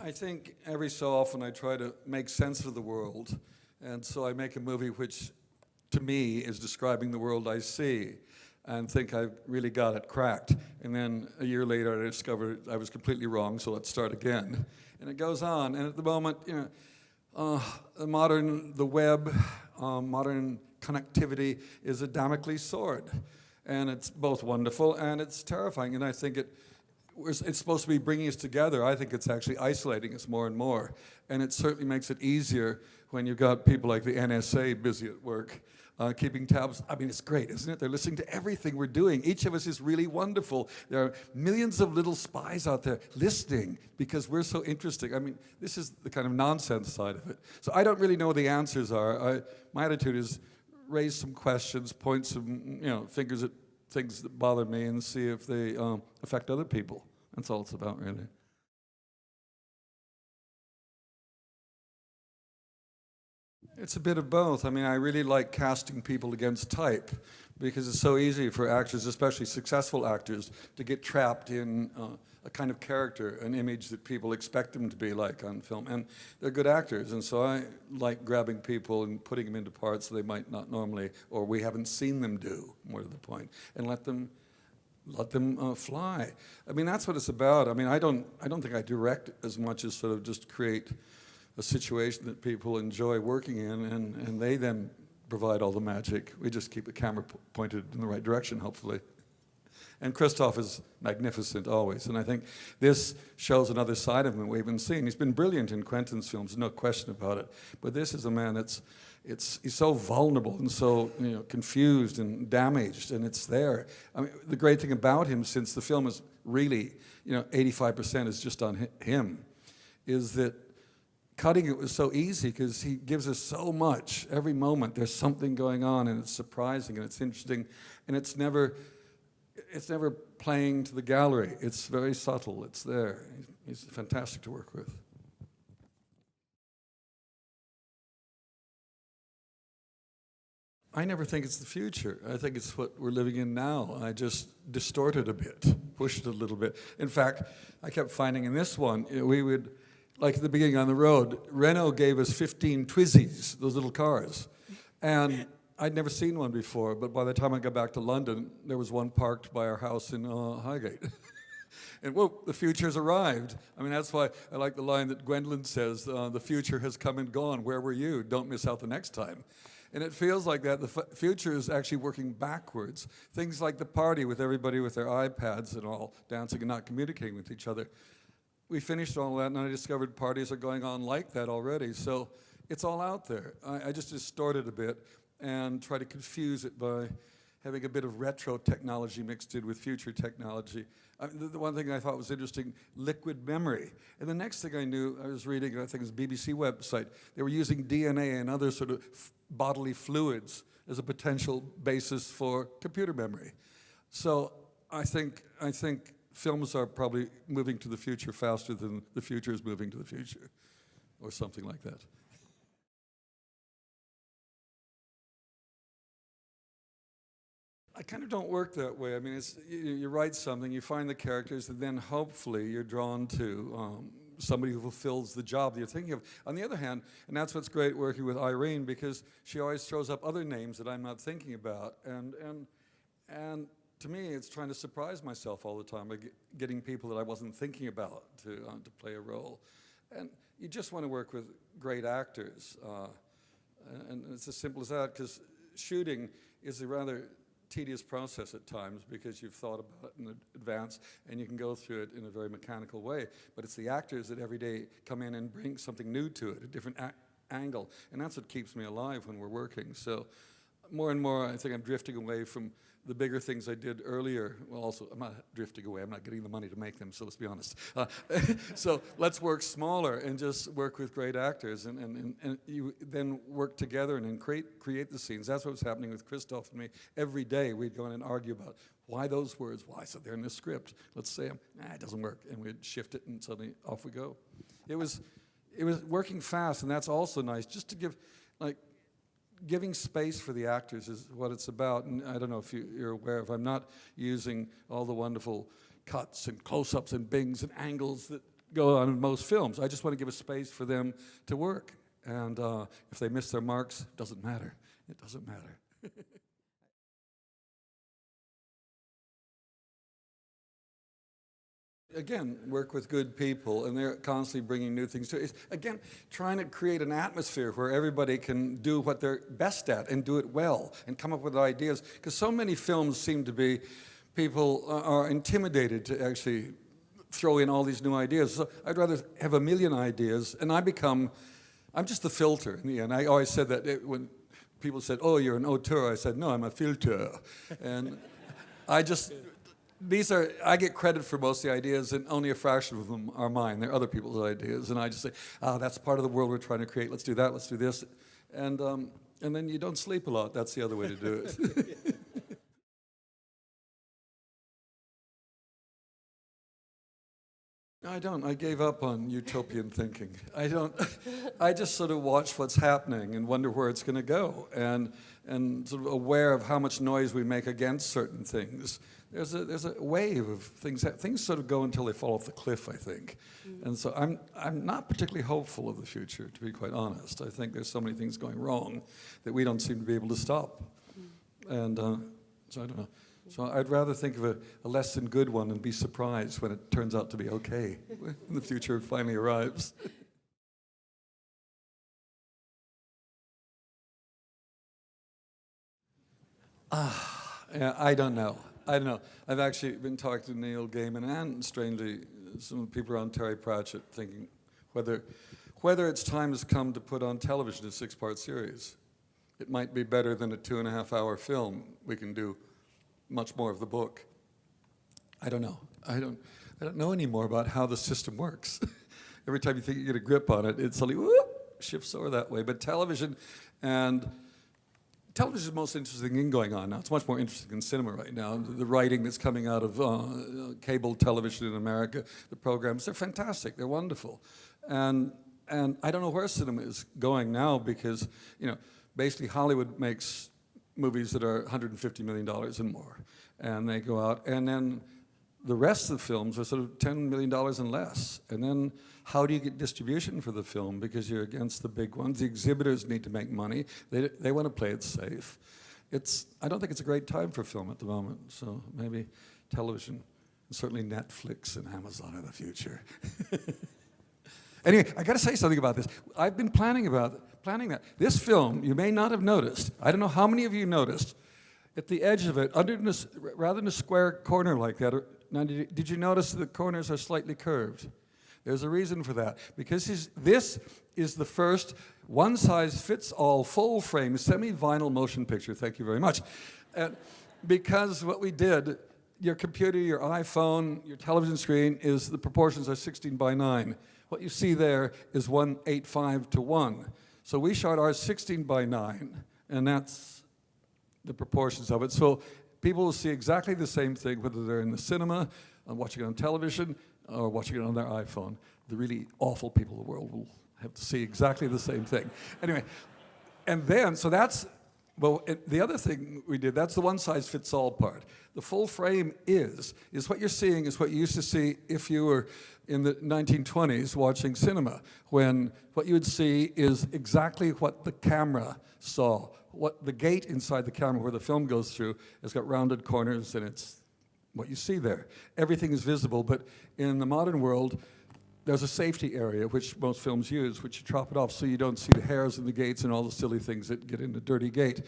I think every so often I try to make sense of the world, and so I make a movie which, to me, is describing the world I see, and think I've really got it cracked. And then a year later I discovered I was completely wrong, so let's start again. And it goes on, and at the moment, the web, modern connectivity is a Damocles sword. And it's both wonderful and it's terrifying, and I think it's supposed to be bringing us together. I think it's actually isolating us more and more. And it certainly makes it easier when you've got people like the NSA busy at work, keeping tabs. I mean, it's great, isn't it? They're listening to everything we're doing. Each of us is really wonderful. There are millions of little spies out there listening because we're so interesting. I mean, this is the kind of nonsense side of it. So I don't really know what the answers are. My attitude is raise some questions, point some fingers at things that bother me and see if they affect other people. That's all it's about, really. It's a bit of both. I mean, I really like casting people against type because it's so easy for actors, especially successful actors, to get trapped in a kind of character, an image that people expect them to be like on film. And they're good actors, and so I like grabbing people and putting them into parts they might not normally, or we haven't seen them do, more to the point, and let them fly. I mean, that's what it's about. I mean, I don't think I direct as much as sort of just create a situation that people enjoy working in, and they then provide all the magic. We just keep the camera pointed in the right direction, hopefully. And Christoph is magnificent always, and I think this shows another side of him we haven't seen. He's been brilliant in Quentin's films, no question about it. But this is a man he's so vulnerable and so confused and damaged, and it's there. I mean, the great thing about him, since the film is really 85% is just on him, is that cutting it was so easy because he gives us so much. Every moment there's something going on, and it's surprising and it's interesting, and it's never playing to the gallery. It's very subtle. It's there. He's fantastic to work with. I never think it's the future. I think it's what we're living in now. I just distort it a bit, push it a little bit. In fact, I kept finding in this one, we would, like at the beginning on the road, Renault gave us 15 Twizzys, those little cars. And I'd never seen one before, but by the time I got back to London, there was one parked by our house in Highgate. And whoa, the future's arrived. I mean, that's why I like the line that Gwendolyn says, the future has come and gone. Where were you? Don't miss out the next time. And it feels like that. The future is actually working backwards. Things like the party with everybody with their iPads and all, dancing and not communicating with each other. We finished all that, and I discovered parties are going on like that already. So it's all out there. I just distort it a bit and try to confuse it by having a bit of retro technology mixed in with future technology. The one thing I thought was interesting, liquid memory. And the next thing I knew, I was reading, I think it was a BBC website, they were using DNA and other sort of bodily fluids as a potential basis for computer memory. So I think films are probably moving to the future faster than the future is moving to the future, or something like that. I kind of don't work that way. I mean, you write something, you find the characters, and then hopefully you're drawn to somebody who fulfills the job that you're thinking of. On the other hand, and that's what's great working with Irene, because she always throws up other names that I'm not thinking about, and to me, it's trying to surprise myself all the time by getting people that I wasn't thinking about to play a role. And you just want to work with great actors, and it's as simple as that, because shooting is a rather tedious process at times because you've thought about it in advance and you can go through it in a very mechanical way. But it's the actors that every day come in and bring something new to it, a different angle. And that's what keeps me alive when we're working. So more and more, I think I'm drifting away from the bigger things I did earlier. Well, also, I'm not drifting away. I'm not getting the money to make them, so let's be honest. So let's work smaller and just work with great actors, and you then work together and create the scenes. That's what's happening with Christoph and me. Every day we'd go in and argue about why those words, why, so they're in the script. Let's say them. Nah, it doesn't work. And we'd shift it, and suddenly off we go. It was working fast, and that's also nice, just to give, giving space for the actors is what it's about. And I don't know if you're aware of, I'm not using all the wonderful cuts and close-ups and bings and angles that go on in most films. I just want to give a space for them to work. And if they miss their marks, it doesn't matter. It doesn't matter. Again, work with good people, and they're constantly bringing new things to it. It's, again, trying to create an atmosphere where everybody can do what they're best at and do it well and come up with ideas. Because so many films seem to be, people are intimidated to actually throw in all these new ideas. So I'd rather have a million ideas, and I'm just the filter in the end. I always said that when people said, oh, you're an auteur, I said, no, I'm a filter. And I get credit for most of the ideas, and only a fraction of them are mine. They're other people's ideas, and I just say, that's part of the world we're trying to create. Let's do that, let's do this. And then you don't sleep a lot. That's the other way to do it. I don't. I gave up on utopian thinking. I just sort of watch what's happening and wonder where it's going to go, and sort of aware of how much noise we make against certain things. There's a wave of things. Things sort of go until they fall off the cliff, I think. And so I'm not particularly hopeful of the future, to be quite honest. I think there's so many things going wrong that we don't seem to be able to stop. And so I don't know. So I'd rather think of a less than good one and be surprised when it turns out to be okay when the future finally arrives. Yeah, I don't know. I've actually been talking to Neil Gaiman and, strangely, some people around Terry Pratchett, thinking whether its time has come to put on television a 6-part series. It might be better than a 2.5-hour film. We can do much more of the book. I don't know. I don't know anymore about how the system works. Every time you think you get a grip on it, it suddenly whoop, shifts over that way. But television is the most interesting thing going on now. It's much more interesting than cinema right now. The writing that's coming out of cable television in America, the programs, they're fantastic. They're wonderful. And I don't know where cinema is going now, because, basically Hollywood makes movies that are $150 million and more. And they go out, and then the rest of the films are sort of $10 million and less. And then how do you get distribution for the film? Because you're against the big ones. The exhibitors need to make money. They want to play it safe. I don't think it's a great time for film at the moment. So maybe television, and certainly Netflix and Amazon are the future. Anyway, I got to say something about this. I've been planning that. This film, you may not have noticed. I don't know how many of you noticed. At the edge of it, rather than a square corner like that, now did you notice the corners are slightly curved? There's a reason for that. Because this is the first one-size-fits-all, full-frame, semi-vinyl motion picture. Thank you very much. Because what we did, your computer, your iPhone, your television screen, the proportions are 16 by 9. What you see there is 1:8:5 to 1. So we shot ours 16 by 9, and that's the proportions of it. So people will see exactly the same thing, whether they're in the cinema, watching it on television, or watching it on their iPhone. The really awful people of the world will have to see exactly the same thing. Anyway, and then, so that's, well, the other thing we did, that's the one-size-fits-all part. The full frame is what you're seeing is what you used to see if you were in the 1920s watching cinema, when what you would see is exactly what the camera saw. What the gate inside the camera where the film goes through has got rounded corners, and it's what you see there. Everything is visible, but in the modern world, there's a safety area, which most films use, which you chop it off so you don't see the hairs in the gates and all the silly things that get in the dirty gate.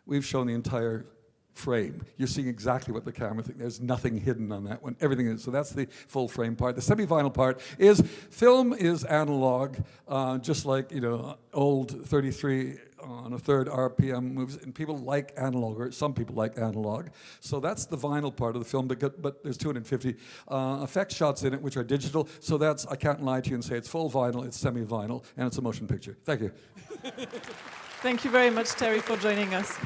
We've shown the entire frame. You're seeing exactly what the camera thinks. There's nothing hidden on that one. Everything is. So that's the full frame part. The semi-vinyl part is, film is analog, just like, old 33 on a third RPM movies, and people like analog, or some people like analog. So that's the vinyl part of the film, but there's 250 effect shots in it, which are digital. So I can't lie to you and say it's full vinyl, it's semi-vinyl, and it's a motion picture. Thank you. Thank you very much, Terry, for joining us.